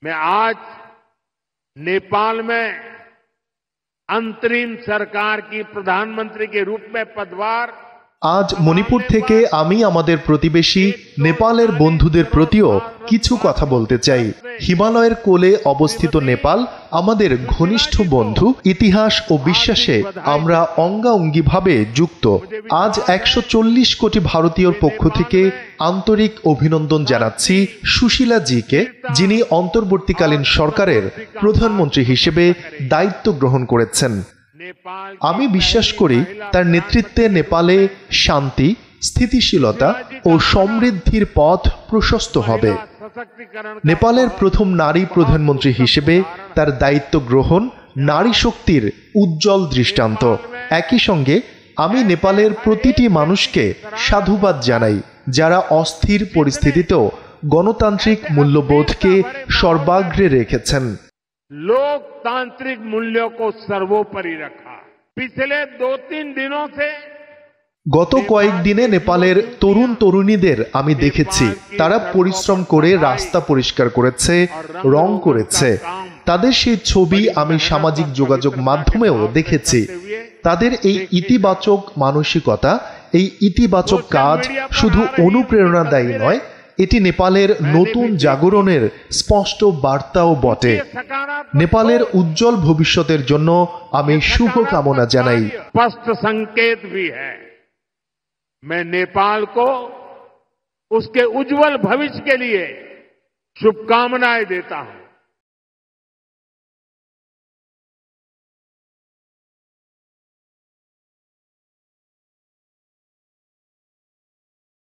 मैं आज नेपाल में अंतरिम सरकार की प्रधानमंत्री के रूप में पदभार আজ মণিপুর থেকে আমি আমাদের প্রতিবেশী নেপালের বন্ধুদের প্রতিও কিছু কথা বলতে চাই। হিমালয়ের কোলে অবস্থিত নেপাল আমাদের ঘনিষ্ঠ বন্ধু। ইতিহাস ও বিশ্বাসে আমরা অঙ্গাঅঙ্গিভাবে যুক্ত। আজ 140 কোটি ভারতীয়র পক্ষ থেকে আন্তরিক অভিনন্দন জানাচ্ছি সুশীলা জিকে, যিনি অন্তর্বর্তীকালীন সরকারের প্রধানমন্ত্রী হিসেবে দায়িত্ব গ্রহণ করেছেন। আমি বিশ্বাস করি তার নেতৃত্বে নেপালে শান্তি, স্থিতিশীলতা ও সমৃদ্ধির পথ প্রশস্ত হবে। নেপালের প্রথম নারী প্রধানমন্ত্রী হিসেবে তার দায়িত্ব গ্রহণ নারী শক্তির উজ্জ্বল দৃষ্টান্ত। একই সঙ্গে আমি নেপালের প্রতিটি মানুষকে সাধুবাদ জানাই, যারা অস্থির পরিস্থিতিতেও গণতান্ত্রিক মূল্যবোধকে সর্বাগ্রে রেখেছেন। लोकतांत्रिक मूल्यों को सर्वोपरि रखा। पिछले 2-3 दिनों से গত কয়েকদিনে নেপালের তরুণ তরুণীদের আমি দেখেছি, তারা পরিশ্রম করে রাস্তা পরিষ্কার করেছে, রং করেছে। তাদের সেই ছবি আমি সামাজিক যোগাযোগ মাধ্যমেও দেখেছি। তাদের এই ইতিবাচক মানসিকতা, এই ইতিবাচক কাজ শুধু অনুপ্রেরণাদায়ী নয়, এটি নেপালের নতুন জাগরণের স্পষ্ট বার্তাও বটে। নেপালের উজ্জ্বল ভবিষ্যতের জন্য আমি শুভকামনা জানাই। स्पष्ट संकेत भी है। मैं नेपाल को उसके उज्जवल भविष्य के लिए शुभकामनाएं देता हूं।